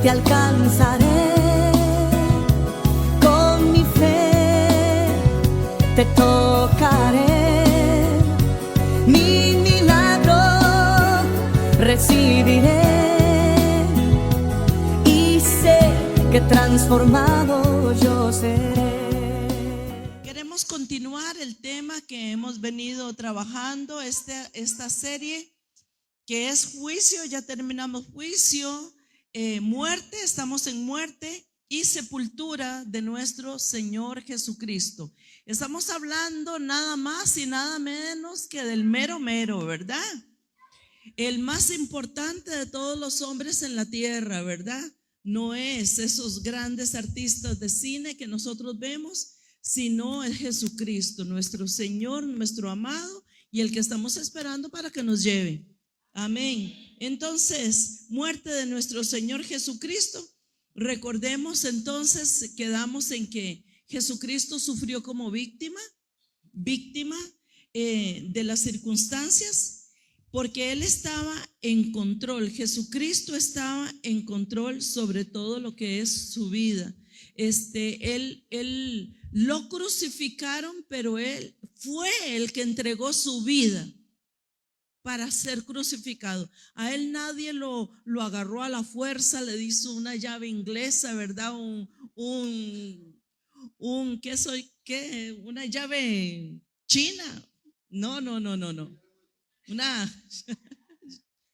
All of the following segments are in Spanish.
te alcanzaré. Con mi fe te tocaré. Mi milagro recibiré. Y sé que transformado yo seré. Queremos continuar el tema que hemos venido trabajando, esta serie que es juicio. Ya terminamos juicio, muerte, estamos en muerte y sepultura de nuestro Señor Jesucristo. Estamos hablando nada más y nada menos que del mero mero, ¿verdad? El más importante de todos los hombres en la tierra, ¿verdad? No es esos grandes artistas de cine que nosotros vemos, sino es Jesucristo, nuestro Señor, nuestro amado, y el que estamos esperando para que nos lleve. Amén. Entonces, muerte de nuestro Señor Jesucristo. Recordemos entonces, quedamos en que Jesucristo sufrió como víctima de las circunstancias, porque Él estaba en control. Jesucristo estaba en control sobre todo lo que es su vida. Él lo crucificaron, pero Él fue el que entregó su vida para ser crucificado. A Él nadie lo agarró a la fuerza, le hizo una llave inglesa, ¿verdad? Una llave china. No. Una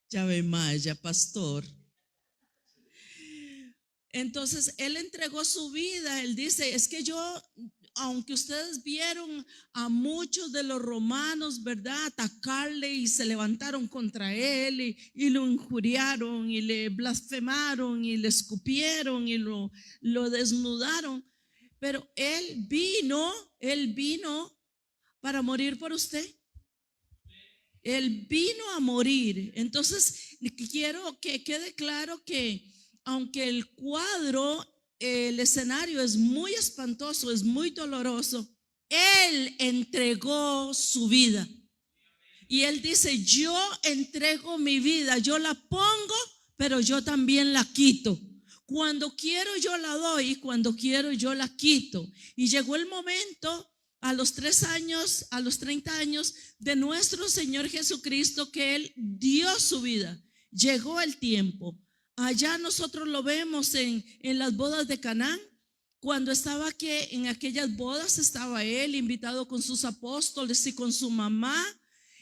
llave maya, pastor. Entonces Él entregó su vida. Él dice, es que yo, aunque ustedes vieron a muchos de los romanos, ¿verdad?, atacarle y se levantaron contra Él y lo injuriaron y le blasfemaron y le escupieron y lo desnudaron, pero Él vino para morir por usted. Él vino a morir. Entonces quiero que quede claro que aunque el cuadro, el escenario es muy espantoso, es muy doloroso, Él entregó su vida. Y Él dice, yo entrego mi vida, yo la pongo, pero yo también la quito. Cuando quiero yo la doy, cuando quiero yo la quito. Y llegó el momento a los 30 años de nuestro Señor Jesucristo, que Él dio su vida. Llegó el tiempo. Allá nosotros lo vemos en las bodas de Canaán. Cuando estaba en aquellas bodas, estaba Él invitado con sus apóstoles y con su mamá,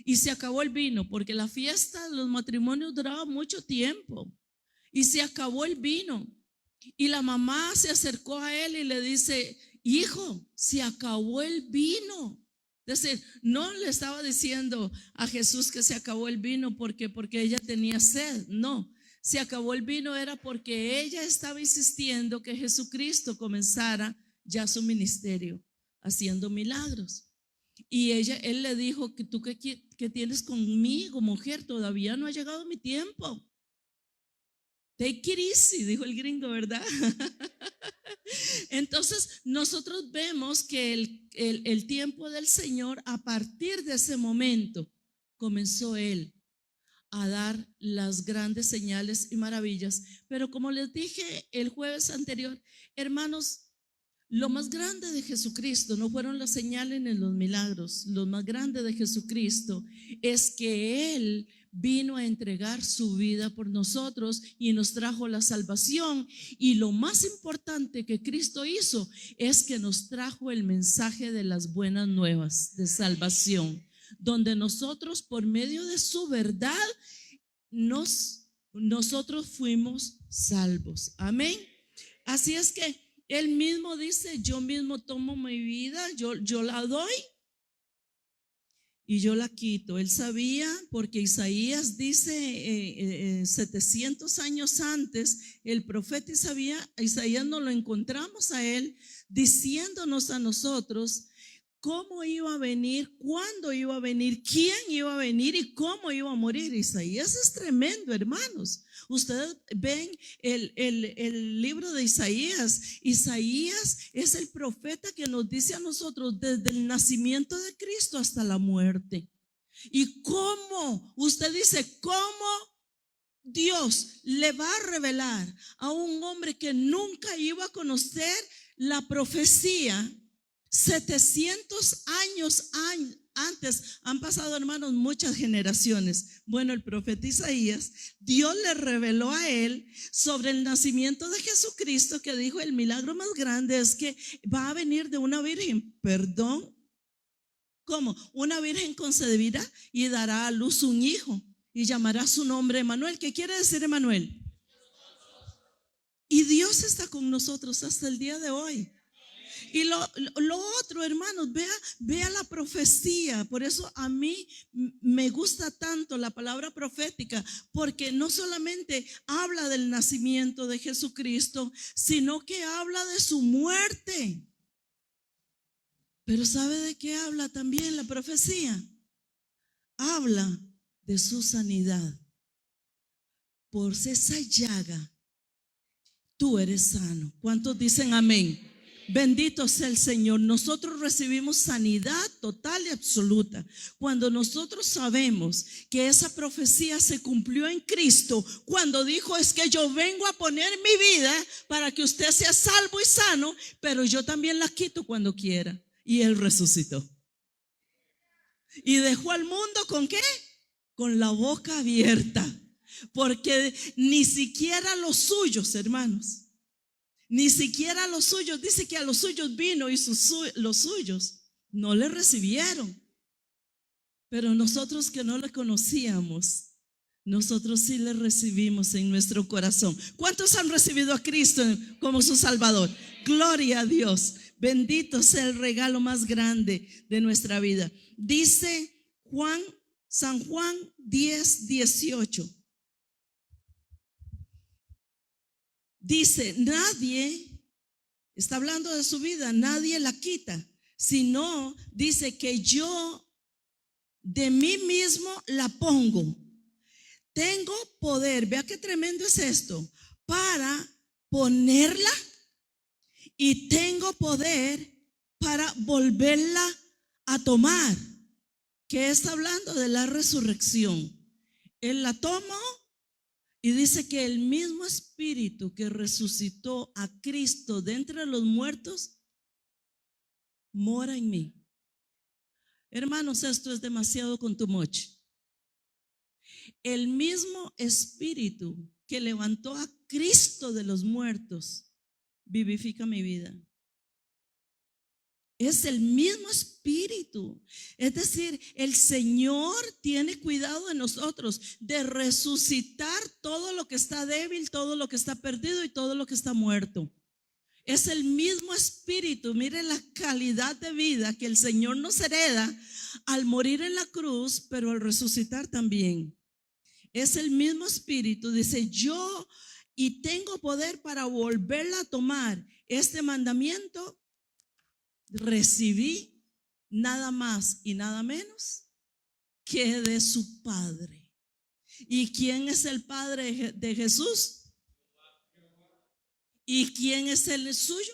y se acabó el vino, porque la fiesta, los matrimonios duraban mucho tiempo, y se acabó el vino. Y la mamá se acercó a Él y le dice, hijo, se acabó el vino. Es decir, no le estaba diciendo a Jesús que se acabó el vino porque ella tenía sed. No, se acabó el vino era porque ella estaba insistiendo que Jesucristo comenzara ya su ministerio haciendo milagros. Y él le dijo, que tú qué tienes conmigo, mujer, todavía no ha llegado mi tiempo. Take it easy, dijo el gringo, ¿verdad? Entonces nosotros vemos que el tiempo del Señor, a partir de ese momento, comenzó Él a dar las grandes señales y maravillas. Pero como les dije el jueves anterior, hermanos, lo más grande de Jesucristo no fueron las señales ni los milagros. Lo más grande de Jesucristo es que Él vino a entregar su vida por nosotros y nos trajo la salvación. Y lo más importante que Cristo hizo es que nos trajo el mensaje de las buenas nuevas de salvación, donde nosotros, por medio de su verdad, nosotros fuimos salvos. Amén. Así es que Él mismo dice, yo mismo tomo mi vida, yo la doy y yo la quito. Él sabía, porque Isaías dice 700 años antes, el profeta Isaías nos lo encontramos a él diciéndonos a nosotros cómo iba a venir, cuándo iba a venir, quién iba a venir y cómo iba a morir. Isaías es tremendo, hermanos. Ustedes ven el libro de Isaías. Isaías es el profeta que nos dice a nosotros desde el nacimiento de Cristo hasta la muerte. Y cómo, usted dice, cómo Dios le va a revelar a un hombre que nunca iba a conocer la profecía. 700 años antes, han pasado, hermanos, muchas generaciones. Bueno, el profeta Isaías, Dios le reveló a él sobre el nacimiento de Jesucristo, que dijo: el milagro más grande es que va a venir de una virgen. Perdón, ¿cómo? Una virgen concebirá y dará a luz un hijo y llamará su nombre Emanuel. ¿Qué quiere decir Emanuel? Y Dios está con nosotros hasta el día de hoy. Y lo otro, hermanos, vea la profecía. Por eso a mí me gusta tanto la palabra profética, porque no solamente habla del nacimiento de Jesucristo, sino que habla de su muerte. Pero ¿sabe de qué habla también la profecía? Habla de su sanidad. Por esa llaga tú eres sano. ¿Cuántos dicen amén? Bendito sea el Señor. Nosotros recibimos sanidad total y absoluta cuando nosotros sabemos que esa profecía se cumplió en Cristo, cuando dijo: es que yo vengo a poner mi vida para que usted sea salvo y sano, pero yo también la quito cuando quiera. Y Él resucitó y dejó al mundo ¿con qué? Con la boca abierta, porque ni siquiera los suyos, hermanos, ni siquiera los suyos, dice que a los suyos vino y los suyos no le recibieron. Pero nosotros que no le conocíamos, nosotros sí le recibimos en nuestro corazón. ¿Cuántos han recibido a Cristo como su Salvador? Gloria a Dios. Bendito sea el regalo más grande de nuestra vida. Dice San Juan 10:18. Dice: nadie, está hablando de su vida, nadie la quita, sino dice que yo de mí mismo la pongo. Tengo poder, vea qué tremendo es esto, para ponerla, y tengo poder para volverla a tomar. ¿Qué está hablando? De la resurrección. Él la tomó. Y dice que el mismo Espíritu que resucitó a Cristo de entre los muertos mora en mí. Hermanos, esto es demasiado con tu moche. El mismo Espíritu que levantó a Cristo de los muertos vivifica mi vida. Es el mismo Espíritu. Es decir, el Señor tiene cuidado de nosotros, de resucitar todo lo que está débil, todo lo que está perdido y todo lo que está muerto. Es el mismo Espíritu. Mire la calidad de vida que el Señor nos hereda al morir en la cruz, pero al resucitar también. Es el mismo Espíritu. Dice: yo y tengo poder para volverla a tomar. Este mandamiento recibí nada más y nada menos que de su Padre. ¿Y quién es el Padre de Jesús? ¿Y quién es el suyo?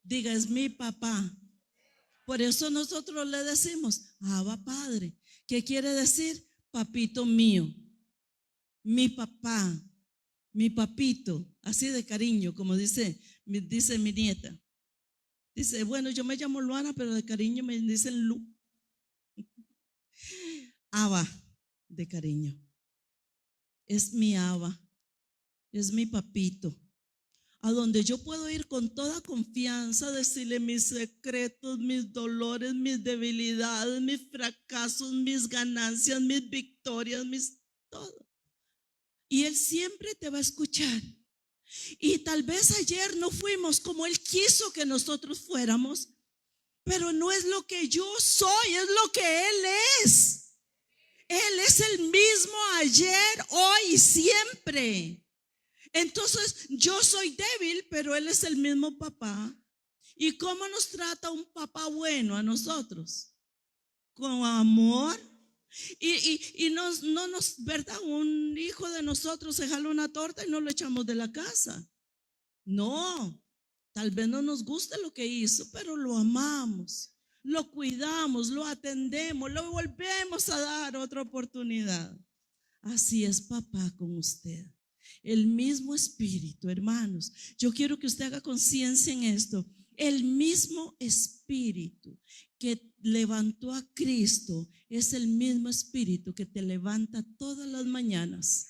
Diga: es mi papá. Por eso nosotros le decimos Abba Padre. ¿Qué quiere decir? Papito mío, mi papá, mi papito, así de cariño, como dice mi nieta. Dice: bueno, yo me llamo Luana, pero de cariño me dicen Lu. Abba, de cariño. Es mi Abba, es mi papito, a donde yo puedo ir con toda confianza, decirle mis secretos, mis dolores, mis debilidades, mis fracasos, mis ganancias, mis victorias, todo. Y Él siempre te va a escuchar. Y tal vez ayer no fuimos como Él quiso que nosotros fuéramos, pero no es lo que yo soy, es lo que Él es. Él es el mismo ayer, hoy y siempre. Entonces yo soy débil, pero Él es el mismo papá. ¿Y cómo nos trata un papá bueno a nosotros? Con amor. Y no nos, ¿verdad? Un hijo de nosotros se jala una torta y no lo echamos de la casa. No, tal vez no nos guste lo que hizo, pero lo amamos, lo cuidamos, lo atendemos, lo volvemos a dar otra oportunidad. Así es papá con usted. El mismo espíritu, hermanos. Yo quiero que usted haga conciencia en esto. El mismo espíritu que levantó a Cristo es el mismo espíritu que te levanta todas las mañanas.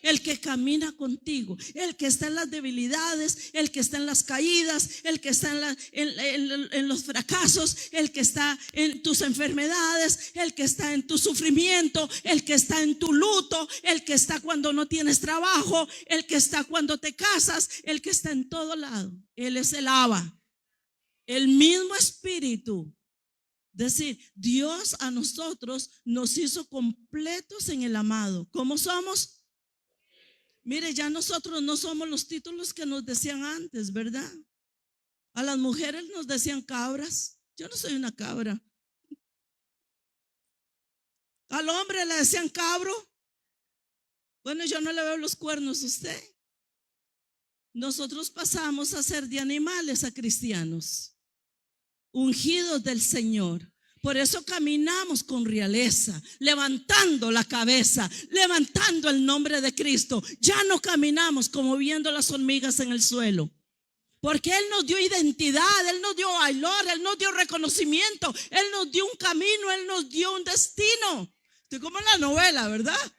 El que camina contigo, el que está en las debilidades, el que está en las caídas, el que está en los fracasos, el que está en tus enfermedades, el que está en tu sufrimiento, el que está en tu luto, el que está cuando no tienes trabajo, el que está cuando te casas, el que está en todo lado. Él es el Abba, el mismo espíritu. Es decir, Dios a nosotros nos hizo completos en el amado. ¿Cómo somos? Mire, ya nosotros no somos los títulos que nos decían antes, ¿verdad? A las mujeres nos decían cabras. Yo no soy una cabra. Al hombre le decían cabro. Bueno, yo no le veo los cuernos a usted. Nosotros pasamos a ser de animales a cristianos, ungidos del Señor. Por eso caminamos con realeza, levantando la cabeza, levantando el nombre de Cristo. Ya no caminamos como viendo las hormigas en el suelo, porque Él nos dio identidad, Él nos dio valor, Él nos dio reconocimiento, Él nos dio un camino, Él nos dio un destino. Estoy como en la novela, ¿verdad?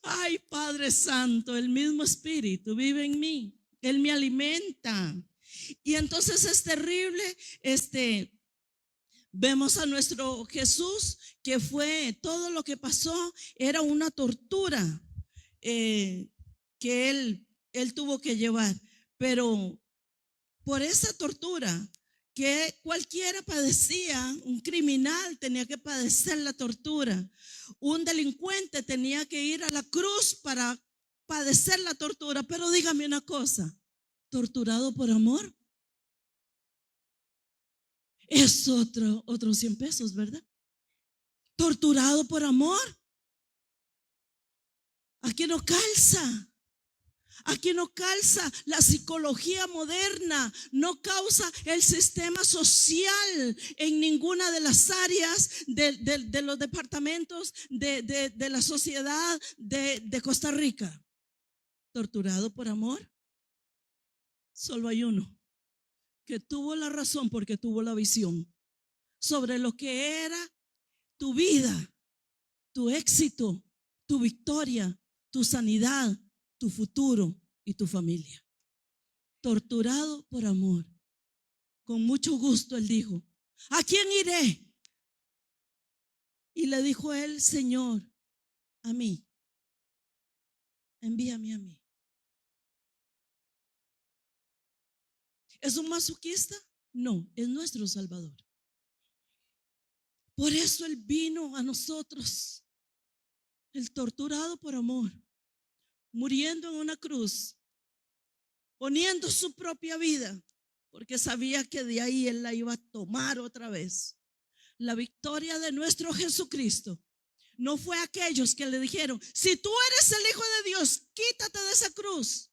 Ay, Padre Santo, el mismo Espíritu vive en mí, Él me alimenta. Y entonces es terrible, vemos a nuestro Jesús, que fue todo lo que pasó, era una tortura que él tuvo que llevar. Pero por esa tortura que cualquiera padecía, un criminal tenía que padecer la tortura, un delincuente tenía que ir a la cruz para padecer la tortura. Pero dígame una cosa, ¿torturado por amor? Es otros 100 pesos, ¿verdad? Torturado por amor. Aquí no calza. Aquí no calza la psicología moderna, no causa el sistema social en ninguna de las áreas de los departamentos de la sociedad de Costa Rica. Torturado por amor. Solo hay uno que tuvo la razón porque tuvo la visión sobre lo que era tu vida, tu éxito, tu victoria, tu sanidad, tu futuro y tu familia. Torturado por amor. Con mucho gusto él dijo: ¿a quién iré? Y le dijo él: Señor, a mí, envíame a mí. ¿Es un masoquista? No, es nuestro Salvador. Por eso Él vino a nosotros, el torturado por amor, muriendo en una cruz, poniendo su propia vida, porque sabía que de ahí Él la iba a tomar otra vez. La victoria de nuestro Jesucristo no fue aquellos que le dijeron: si tú eres el Hijo de Dios, quítate de esa cruz.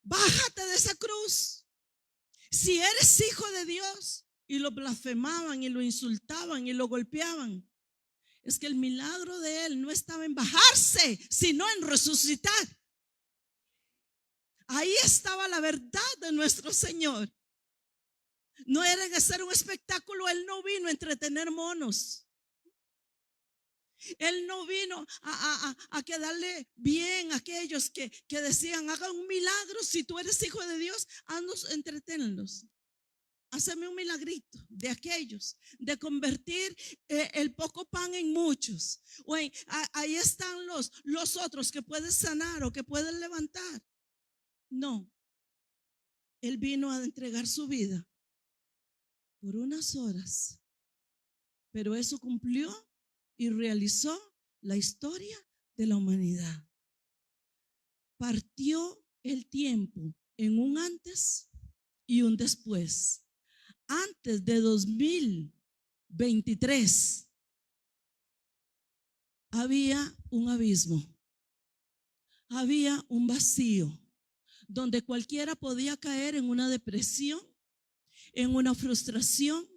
Bájate de esa cruz. Si eres hijo de Dios. Y lo blasfemaban y lo insultaban y lo golpeaban. Es que el milagro de él no estaba en bajarse, sino en resucitar. Ahí estaba la verdad de nuestro Señor. No era en hacer un espectáculo. Él no vino a entretener monos. Él no vino a quedarle bien a aquellos que decían: haga un milagro, si tú eres hijo de Dios, haznos, entreténlos. Haceme un milagrito de aquellos, de convertir el poco pan en muchos. Ahí están los otros que puedes sanar o que puedes levantar. No, Él vino a entregar su vida por unas horas, pero eso cumplió y realizó la historia de la humanidad. Partió el tiempo en un antes y un después. Antes de 2023 había un abismo, había un vacío donde cualquiera podía caer en una depresión, en una frustración,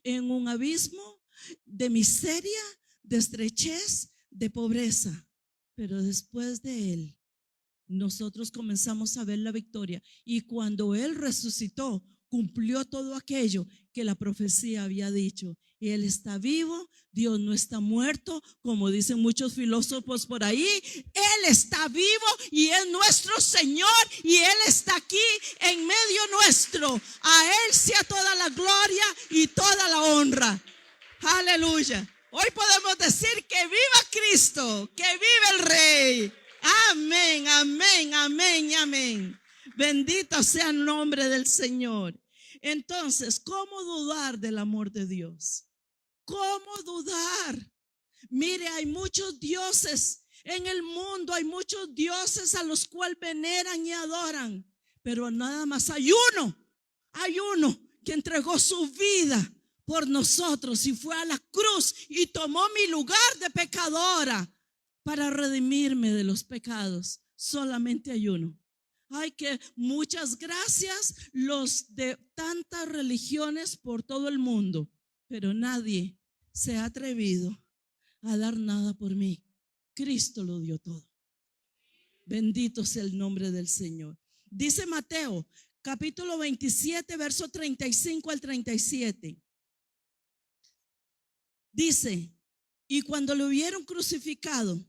en un abismo. de miseria, de estrechez, de pobreza. Pero después de Él, nosotros comenzamos a ver la victoria. Y cuando Él resucitó, cumplió todo aquello que la profecía había dicho. Y Él está vivo, Dios no está muerto, como dicen muchos filósofos por ahí. Él está vivo y es nuestro Señor y Él está aquí en medio nuestro. A Él sea toda la gloria y toda la honra. Aleluya. Hoy podemos decir que viva Cristo, que vive el Rey. Amén, amén, amén, amén. Bendito sea el nombre del Señor. Entonces, ¿cómo dudar del amor de Dios? ¿Cómo dudar? Mire, hay muchos dioses en el mundo, hay muchos dioses a los cuales veneran y adoran, pero nada más hay uno que entregó su vida por nosotros y fue a la cruz y tomó mi lugar de pecadora para redimirme de los pecados. Solamente hay uno. Ay, que muchas gracias los de tantas religiones por todo el mundo, pero nadie se ha atrevido a dar nada por mí. Cristo lo dio todo. Bendito sea el nombre del Señor. Dice Mateo, capítulo 27, verso 35 al 37. Dice, y cuando lo hubieron crucificado,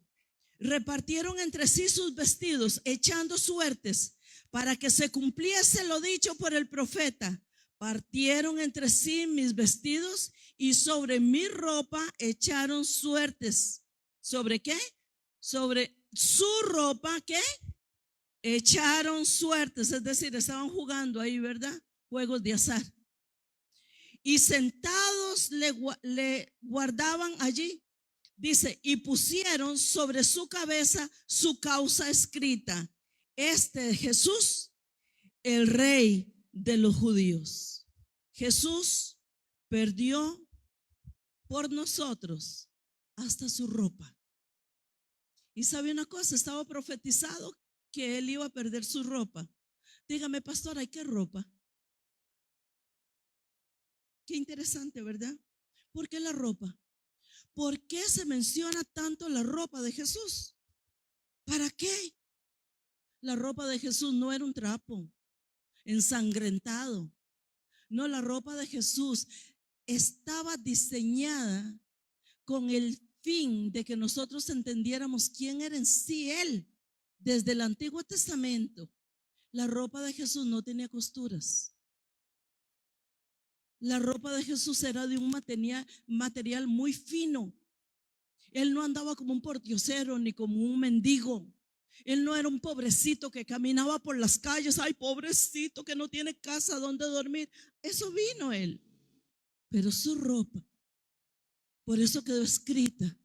repartieron entre sí sus vestidos, echando suertes, para que se cumpliese lo dicho por el profeta. Partieron entre sí mis vestidos y sobre mi ropa echaron suertes. ¿Sobre qué? Sobre su ropa, ¿qué? Echaron suertes, es decir, estaban jugando ahí, ¿verdad? Juegos de azar. Y sentados le guardaban allí. Dice, y pusieron sobre su cabeza su causa escrita: este es Jesús, el Rey de los judíos. Jesús perdió por nosotros hasta su ropa. Y sabe una cosa, estaba profetizado que Él iba a perder su ropa. Dígame, pastora, ¿y qué ropa? Qué interesante, ¿verdad? ¿Por qué la ropa? ¿Por qué se menciona tanto la ropa de Jesús? ¿Para qué? La ropa de Jesús no era un trapo ensangrentado. No, la ropa de Jesús estaba diseñada con el fin de que nosotros entendiéramos quién era en sí Él. Desde el Antiguo Testamento, la ropa de Jesús no tenía costuras. La ropa de Jesús era de un material muy fino. Él no andaba como un pordiosero ni como un mendigo. Él no era un pobrecito que caminaba por las calles. Ay, pobrecito que no tiene casa donde dormir. Eso vino Él. Pero su ropa, por eso quedó escrita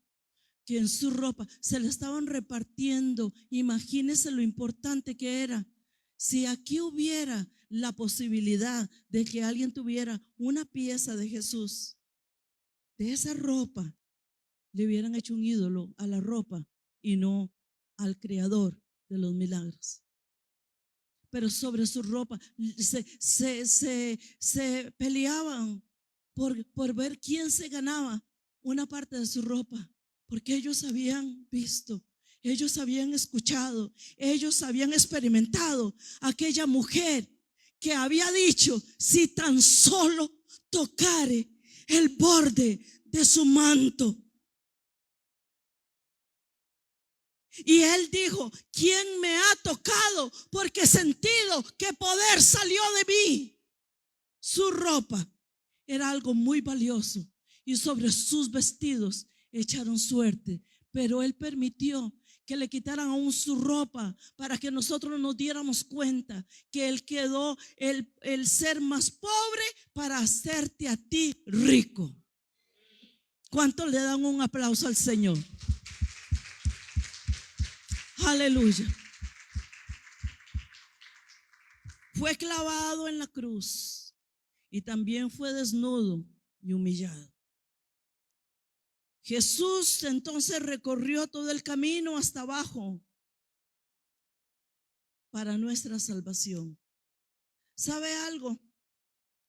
que en su ropa se le estaban repartiendo. Imagínense lo importante que era. Si aquí hubiera la posibilidad de que alguien tuviera una pieza de Jesús, de esa ropa, le hubieran hecho un ídolo a la ropa y no al creador de los milagros. Pero sobre su ropa se peleaban por ver quién se ganaba una parte de su ropa, porque ellos habían visto, ellos habían escuchado, ellos habían experimentado aquella mujer que había dicho: si tan solo tocare el borde de su manto. Y él dijo: ¿quién me ha tocado? Porque he sentido que poder salió de mí. Su ropa era algo muy valioso y sobre sus vestidos echaron suerte, pero él permitió que le quitaran aún su ropa para que nosotros nos diéramos cuenta que él quedó el ser más pobre para hacerte a ti rico. ¿Cuántos le dan un aplauso al Señor? Aleluya. Fue clavado en la cruz y también fue desnudo y humillado. Jesús entonces recorrió todo el camino hasta abajo para nuestra salvación. ¿Sabe algo?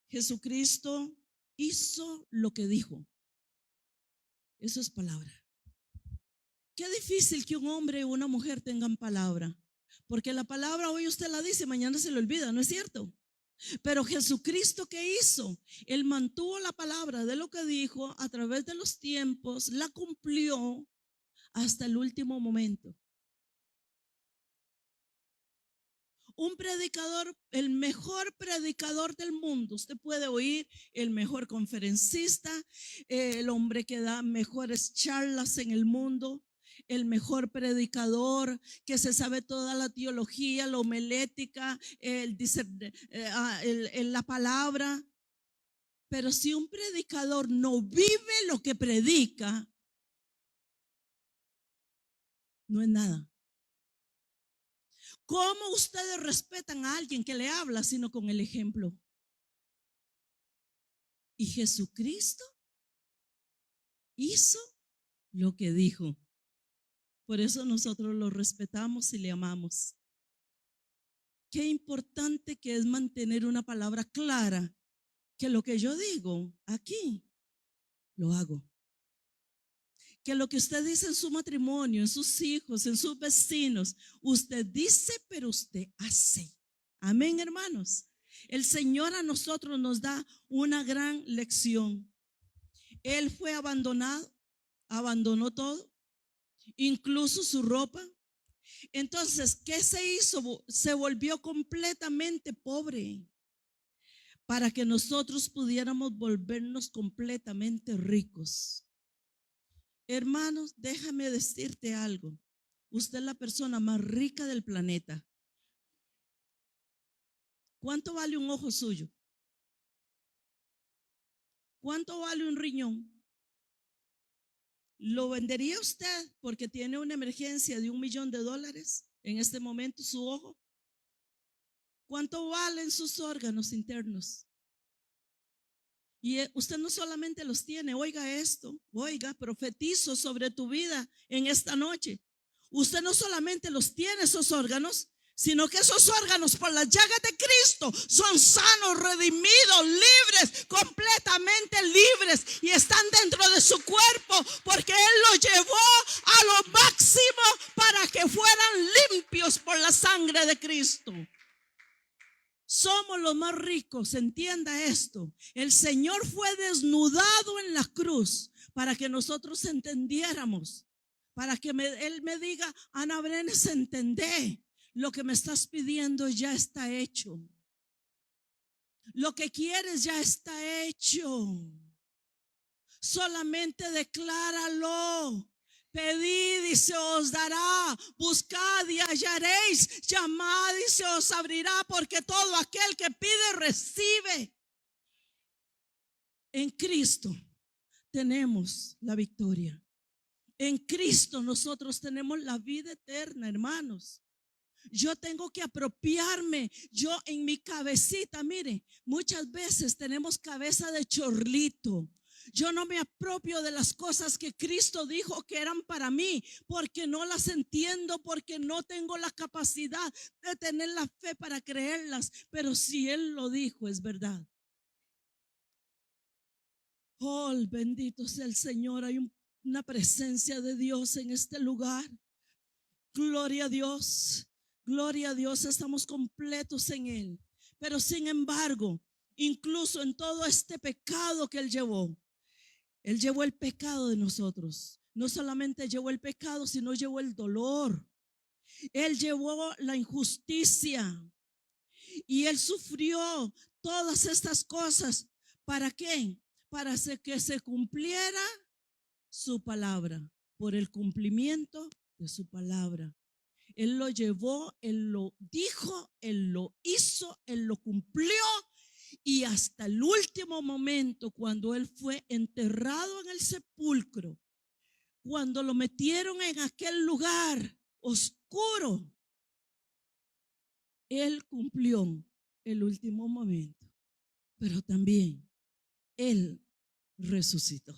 Jesucristo hizo lo que dijo. Eso es palabra. Qué difícil que un hombre o una mujer tengan palabra, porque la palabra hoy usted la dice, mañana se le olvida, ¿no es cierto? Pero Jesucristo, ¿qué hizo? Él mantuvo la palabra de lo que dijo a través de los tiempos, la cumplió hasta el último momento. Un predicador, el mejor predicador del mundo, usted puede oír el mejor conferencista, el hombre que da mejores charlas en el mundo, el mejor predicador que se sabe toda la teología, la homilética, la palabra. Pero si un predicador no vive lo que predica, no es nada. ¿Cómo ustedes respetan a alguien que le habla sino con el ejemplo? Y Jesucristo hizo lo que dijo. Por eso nosotros lo respetamos y le amamos. Qué importante que es mantener una palabra clara, que lo que yo digo aquí, lo hago. Que lo que usted dice en su matrimonio, en sus hijos, en sus vecinos, usted dice, pero usted hace. Amén, hermanos. El Señor a nosotros nos da una gran lección. Él fue abandonado, abandonó todo, incluso su ropa. Entonces, ¿qué se hizo? Se volvió completamente pobre para que nosotros pudiéramos volvernos completamente ricos. Hermanos, déjame decirte algo. Usted es la persona más rica del planeta. ¿Cuánto vale un ojo suyo? ¿Cuánto vale un riñón? ¿Lo vendería usted porque tiene una emergencia de $1 millón en este momento su ojo? ¿Cuánto valen sus órganos internos? Y usted no solamente los tiene, oiga esto, oiga, profetizo sobre tu vida en esta noche. Usted no solamente los tiene esos órganos, sino que esos órganos por las llagas de Cristo son sanos, redimidos, libres, completamente libres y están dentro de su cuerpo porque Él los llevó a lo máximo para que fueran limpios por la sangre de Cristo. Somos los más ricos, entienda esto. El Señor fue desnudado en la cruz para que nosotros entendiéramos, para que Él me diga, Ana Brenes, entendé, lo que me estás pidiendo ya está hecho. Lo que quieres ya está hecho. Solamente decláralo. Pedid y se os dará, buscad y hallaréis, llamad y se os abrirá, porque todo aquel que pide recibe. En Cristo tenemos la victoria. En Cristo nosotros tenemos la vida eterna, hermanos. Yo tengo que apropiarme. Yo en mi cabecita, mire, muchas veces tenemos cabeza de chorlito. Yo no me apropio de las cosas que Cristo dijo que eran para mí, porque no las entiendo, porque no tengo la capacidad de tener la fe para creerlas. Pero si Él lo dijo, es verdad. Oh, bendito sea el Señor. Hay una presencia de Dios en este lugar. Gloria a Dios. Gloria a Dios, estamos completos en Él. Pero sin embargo, incluso en todo este pecado que Él llevó el pecado de nosotros. No solamente llevó el pecado, sino llevó el dolor. Él llevó la injusticia. Y Él sufrió todas estas cosas. ¿Para qué? Para que se cumpliera su palabra. Por el cumplimiento de su palabra. Él lo llevó, Él lo dijo, Él lo hizo, Él lo cumplió. Y hasta el último momento, cuando Él fue enterrado en el sepulcro, cuando lo metieron en aquel lugar oscuro, Él cumplió el último momento. Pero también Él resucitó.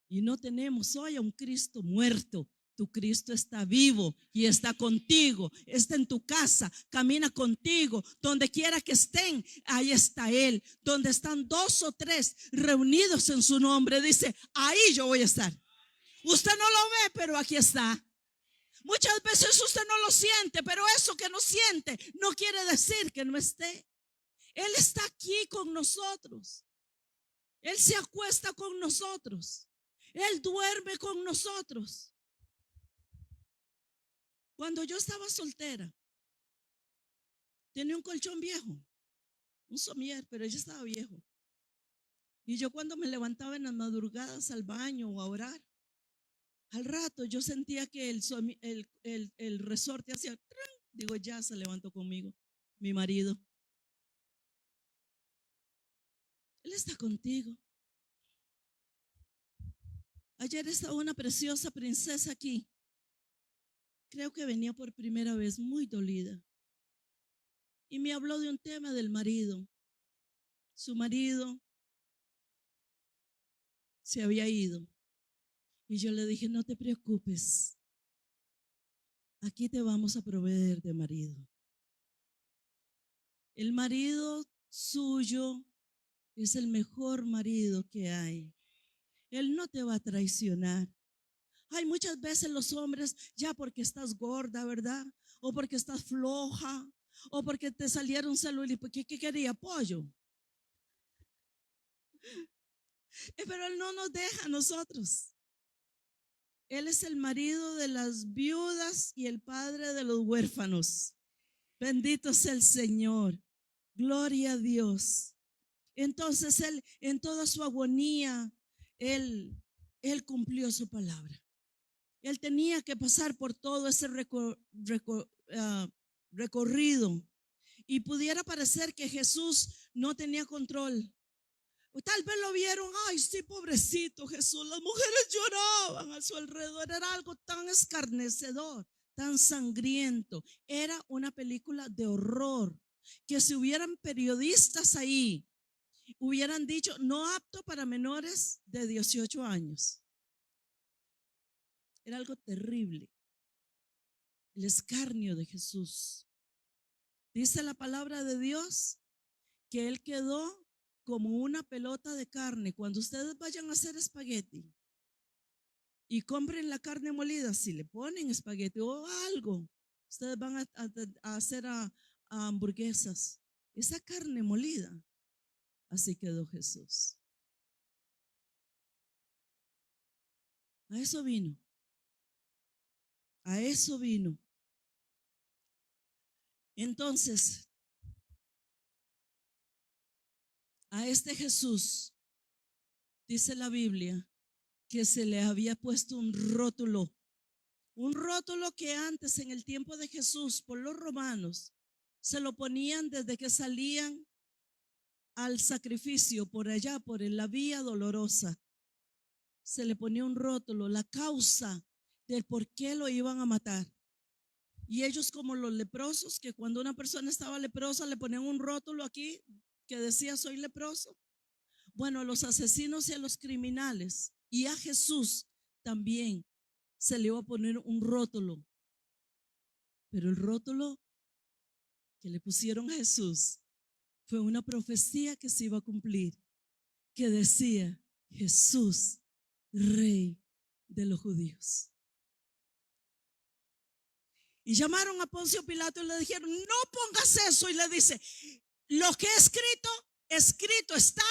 Y no tenemos hoy a un Cristo muerto. Tu Cristo está vivo y está contigo, está en tu casa, camina contigo, donde quiera que estén, ahí está Él. Donde están 2 o 3 reunidos en su nombre, dice, ahí yo voy a estar. Usted no lo ve, pero aquí está. Muchas veces usted no lo siente, pero eso que no siente no quiere decir que no esté. Él está aquí con nosotros. Él se acuesta con nosotros. Él duerme con nosotros. Cuando yo estaba soltera, tenía un colchón viejo, un somier, pero ella estaba viejo. Y yo cuando me levantaba en las madrugadas al baño o a orar, al rato yo sentía que el resorte hacía, digo, ya se levantó conmigo, mi marido. Él está contigo. Ayer estaba una preciosa princesa aquí. Creo que venía por primera vez muy dolida. Y me habló de un tema del marido. Su marido se había ido. Y yo le dije, no te preocupes. Aquí te vamos a proveer de marido. El marido suyo es el mejor marido que hay. Él no te va a traicionar. Hay muchas veces los hombres, ya porque estás gorda, ¿verdad? O porque estás floja, o porque te salieron celulitis. ¿Qué quería? Pollo. Pero Él no nos deja a nosotros. Él es el marido de las viudas y el padre de los huérfanos. Bendito sea el Señor. Gloria a Dios. Entonces Él, en toda su agonía, Él cumplió su palabra. Él tenía que pasar por todo ese recorrido. Y pudiera parecer que Jesús no tenía control. O tal vez lo vieron, ay, sí, pobrecito Jesús. Las mujeres lloraban a su alrededor. Era algo tan escarnecedor, tan sangriento. Era una película de horror. Que si hubieran periodistas ahí, hubieran dicho, no apto para menores de 18 años. Era algo terrible. El escarnio de Jesús. Dice la palabra de Dios que Él quedó como una pelota de carne. Cuando ustedes vayan a hacer espagueti y compren la carne molida, si le ponen espagueti o algo, ustedes van a hacer a hamburguesas. Esa carne molida, así quedó Jesús. A eso vino. A eso vino. Entonces, a este Jesús, dice la Biblia, que se le había puesto un rótulo que antes, en el tiempo de Jesús, por los romanos, se lo ponían desde que salían al sacrificio por allá, por la vía dolorosa. Se le ponía un rótulo, la causa del por qué lo iban a matar. Y ellos, como los leprosos, que cuando una persona estaba leprosa le ponían un rótulo aquí que decía soy leproso. Bueno, a los asesinos y a los criminales y a Jesús también se le iba a poner un rótulo. Pero el rótulo que le pusieron a Jesús fue una profecía que se iba a cumplir, que decía Jesús, Rey de los judíos. Y llamaron a Poncio Pilato y le dijeron, no pongas eso. Y le dice, lo que he escrito, escrito está.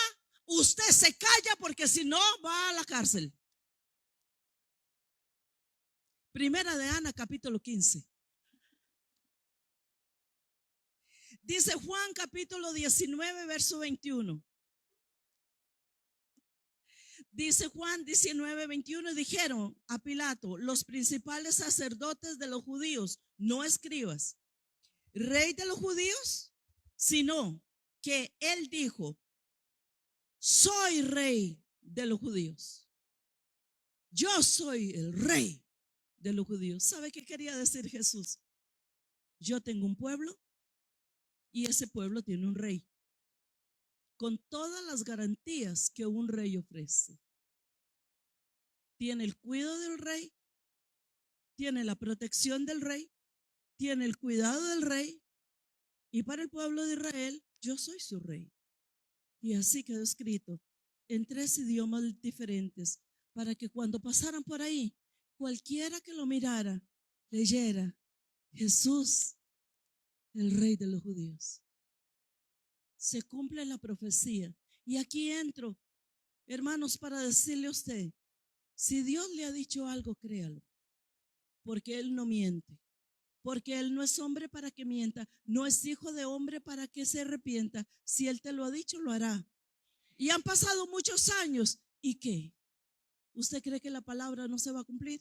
Usted se calla porque si no va a la cárcel. Primera de Ana, capítulo 15. Dice Juan, capítulo 19, verso 21. Dice Juan 19, 21, dijeron a Pilato, los principales sacerdotes de los judíos, no escribas, rey de los judíos, sino que él dijo, soy rey de los judíos. Yo soy el rey de los judíos. ¿Sabe qué quería decir Jesús? Yo tengo un pueblo y ese pueblo tiene un rey, con todas las garantías que un rey ofrece. Tiene el cuidado del rey, tiene la protección del rey, tiene el cuidado del rey, y para el pueblo de Israel, yo soy su rey. Y así quedó escrito en 3 idiomas diferentes, para que cuando pasaran por ahí, cualquiera que lo mirara, leyera: Jesús, el rey de los judíos. Se cumple la profecía. Y aquí entro, hermanos, para decirle a usted, si Dios le ha dicho algo, créalo, porque Él no miente, porque Él no es hombre para que mienta, no es hijo de hombre para que se arrepienta. Si Él te lo ha dicho, lo hará. Y han pasado muchos años, ¿y qué? ¿Usted cree que la palabra no se va a cumplir?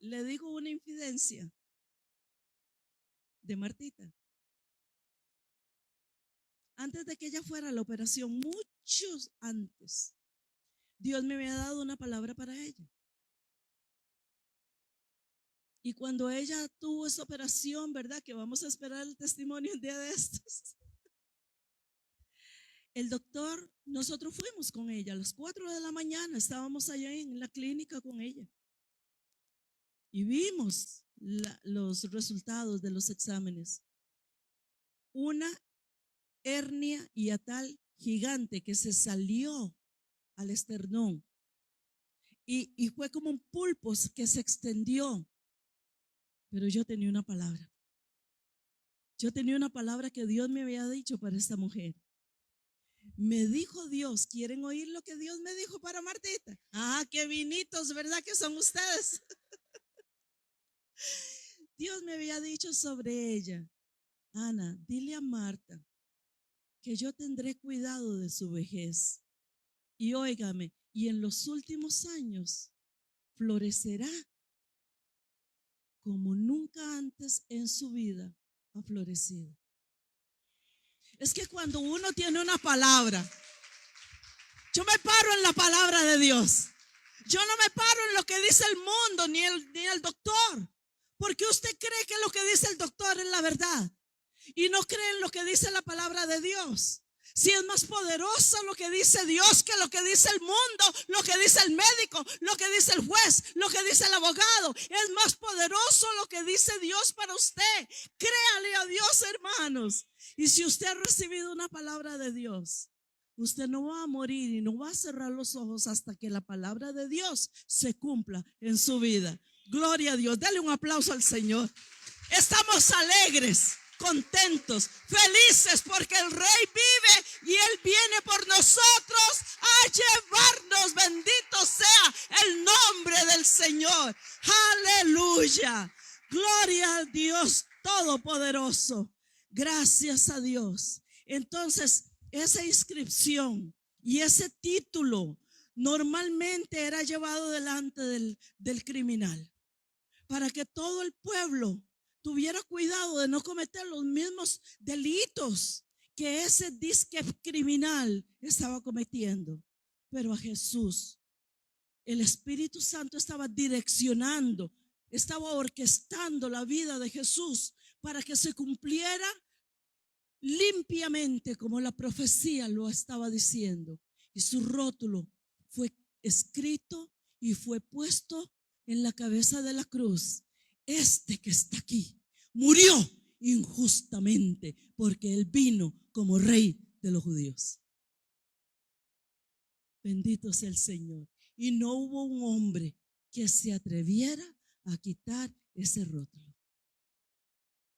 Le digo una infidencia de Martita. Antes de que ella fuera a la operación, muchos antes, Dios me había dado una palabra para ella. Y cuando ella tuvo esa operación, ¿verdad? Que vamos a esperar el testimonio un día de estos. El doctor, nosotros fuimos con ella a las 4 de la mañana, estábamos allá en la clínica con ella. Y vimos los resultados de los exámenes. Una hernia hiatal gigante que se salió al esternón. Y fue como un pulpo que se extendió. Pero yo tenía una palabra. Yo tenía una palabra que Dios me había dicho para esta mujer. Me dijo Dios, ¿quieren oír lo que Dios me dijo para Martita? Ah, qué vinitos, ¿verdad que son ustedes? Dios me había dicho sobre ella: Ana, dile a Marta que yo tendré cuidado de su vejez. Y óigame, y en los últimos años florecerá como nunca antes en su vida ha florecido. Es que cuando uno tiene una palabra, yo me paro en la palabra de Dios. Yo no me paro en lo que dice el mundo ni el doctor. Porque usted cree que lo que dice el doctor es la verdad y no cree en lo que dice la palabra de Dios. Si es más poderoso lo que dice Dios que lo que dice el mundo, lo que dice el médico, lo que dice el juez, lo que dice el abogado. Es más poderoso lo que dice Dios para usted. Créale a Dios, hermanos. Y si usted ha recibido una palabra de Dios, usted no va a morir y no va a cerrar los ojos hasta que la palabra de Dios se cumpla en su vida. Gloria a Dios. Dale un aplauso al Señor. Estamos alegres, contentos, felices porque el Rey vive y Él viene por nosotros a llevarnos. Bendito sea el nombre del Señor. Aleluya. Gloria al Dios Todopoderoso. Gracias a Dios. Entonces, esa inscripción y ese título normalmente era llevado delante del criminal para que todo el pueblo tuviera cuidado de no cometer los mismos delitos que ese disque criminal estaba cometiendo. Pero a Jesús, el Espíritu Santo estaba direccionando, estaba orquestando la vida de Jesús para que se cumpliera limpiamente como la profecía lo estaba diciendo. Y su rótulo fue escrito y fue puesto en la cabeza de la cruz: este que está aquí murió injustamente porque Él vino como Rey de los judíos. Bendito sea el Señor. Y no hubo un hombre que se atreviera a quitar ese rótulo.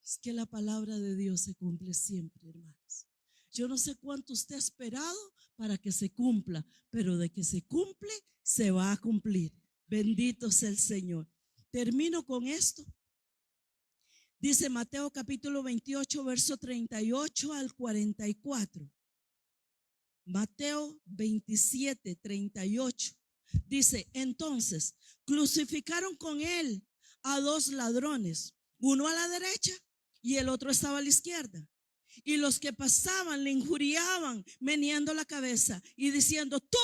Es que la palabra de Dios se cumple siempre, hermanos. Yo no sé cuánto usted ha esperado para que se cumpla, pero de que se cumple, se va a cumplir. Bendito sea el Señor. Termino con esto. Dice Mateo capítulo 28, verso 38 al 44. Mateo 27, 38. Dice: entonces crucificaron con Él a 2 ladrones, uno a la derecha y el otro estaba a la izquierda. Y los que pasaban le injuriaban, meneando la cabeza y diciendo: tú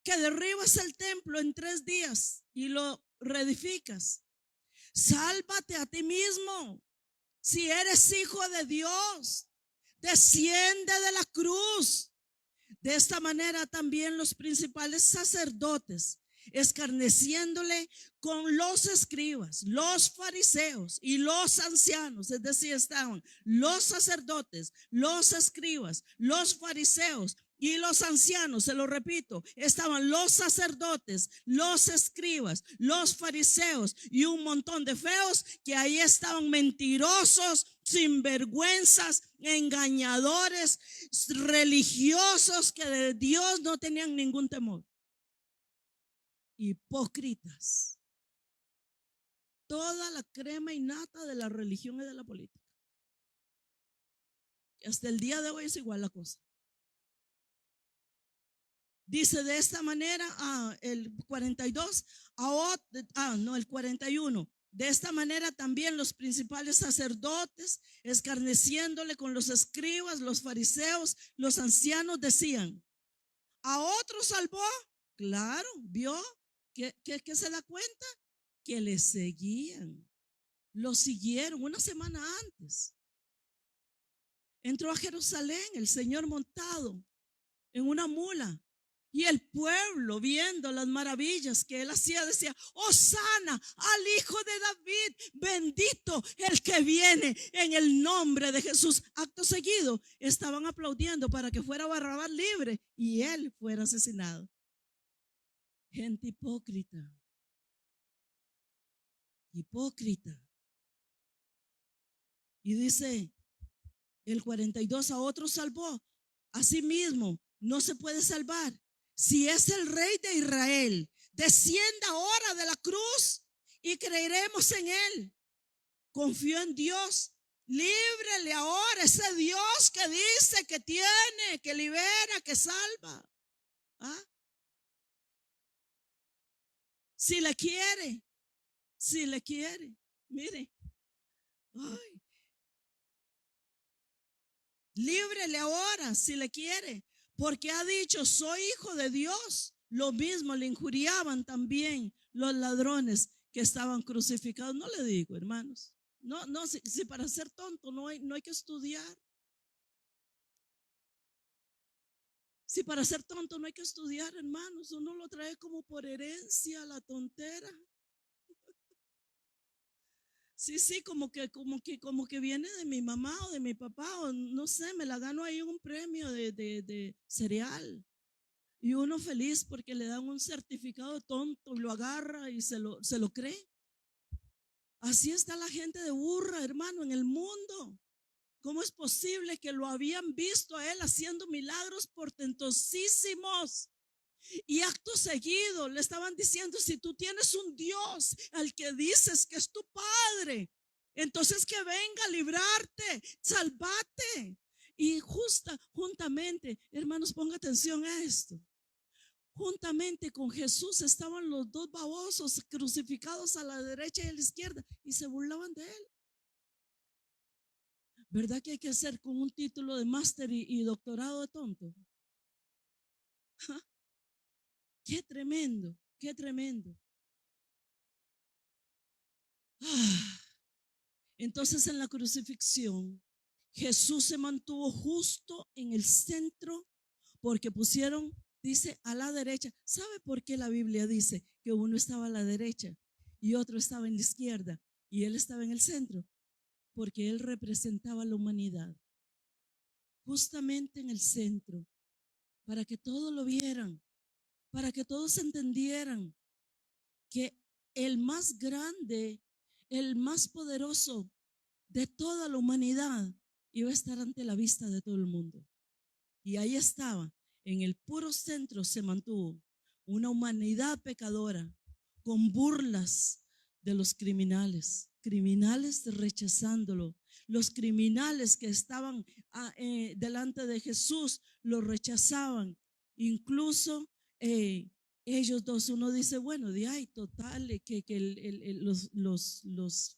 que derribas el templo en 3 días y lo reedificas, sálvate a ti mismo. Si eres hijo de Dios, desciende de la cruz. De esta manera también los principales sacerdotes, escarneciéndole con los escribas, los fariseos y los ancianos, es decir, estaban los sacerdotes, los escribas, los fariseos y los ancianos, se lo repito, estaban los sacerdotes, los escribas, los fariseos y un montón de feos que ahí estaban, mentirosos, sinvergüenzas, engañadores, religiosos que de Dios no tenían ningún temor. Hipócritas. Toda la crema y nata de la religión y de la política. Y hasta el día de hoy es igual la cosa. Dice de esta manera, el 42, el 41. De esta manera también los principales sacerdotes, escarneciéndole con los escribas, los fariseos, los ancianos, decían: ¿a otro salvó? Claro, vio que se da cuenta que le seguían, lo siguieron una semana antes. Entró a Jerusalén el Señor montado en una mula. Y el pueblo, viendo las maravillas que él hacía, decía: Hosana al Hijo de David, bendito el que viene en el nombre de Jesús. Acto seguido estaban aplaudiendo para que fuera Barrabás libre y él fuera asesinado. Gente hipócrita. Hipócrita. Y dice el 42: a otros salvó, a sí mismo no se puede salvar. Si es el Rey de Israel, descienda ahora de la cruz y creeremos en él. Confío en Dios, líbrele ahora, ese Dios que dice que tiene, que libera, que salva. ¿Ah? Si le quiere, mire, ay, líbrele ahora si le quiere, porque ha dicho: soy hijo de Dios. Lo mismo le injuriaban también los ladrones que estaban crucificados. No le digo, hermanos, si para ser tonto no hay que estudiar. Si para ser tonto no hay que estudiar, hermanos, uno lo trae como por herencia, la tontera. Sí, como que viene de mi mamá o de mi papá, o no sé, me la gano ahí un premio de cereal. Y uno feliz porque le dan un certificado tonto, lo agarra y se lo cree. Así está la gente de burra, hermano, en el mundo. ¿Cómo es posible que lo habían visto a él haciendo milagros portentosísimos? Y acto seguido le estaban diciendo: si tú tienes un Dios al que dices que es tu Padre, entonces que venga a librarte, salvate. Y juntamente, hermanos, ponga atención a esto. Juntamente con Jesús estaban los dos babosos crucificados a la derecha y a la izquierda y se burlaban de él. ¿Verdad que hay que hacer con un título de máster y doctorado de tonto? ¿Ja? Qué tremendo, qué tremendo. Entonces en la crucifixión Jesús se mantuvo justo en el centro, porque pusieron, dice, a la derecha. ¿Sabe por qué la Biblia dice que uno estaba a la derecha y otro estaba en la izquierda y él estaba en el centro? Porque él representaba a la humanidad, justamente en el centro, para que todos lo vieran, para que todos entendieran que el más grande, el más poderoso de toda la humanidad iba a estar ante la vista de todo el mundo. Y ahí estaba, en el puro centro se mantuvo una humanidad pecadora, con burlas de los criminales rechazándolo. Los criminales que estaban delante de Jesús lo rechazaban. Incluso ellos dos, uno dice: bueno, de ahí total, que los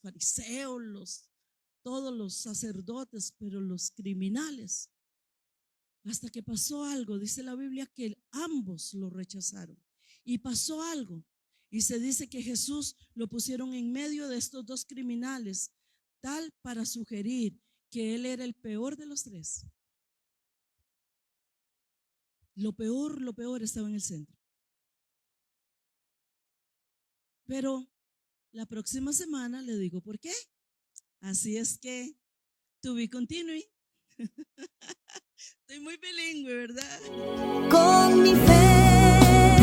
fariseos, todos los sacerdotes, pero los criminales, hasta que pasó algo, dice la Biblia que ambos lo rechazaron. Y pasó algo, y se dice que Jesús lo pusieron en medio de estos dos criminales, tal para sugerir que él era el peor de los tres. Lo peor estaba en el centro. Pero la próxima semana le digo por qué. Así es que, to be continued. Estoy muy bilingüe, ¿verdad? Con mi fe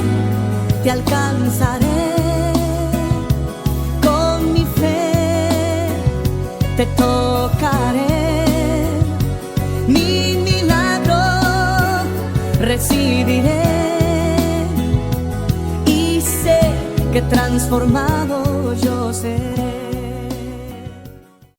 te alcanzaré, con mi fe te tocaré, mi milagro recibiré y sé que transformado yo seré.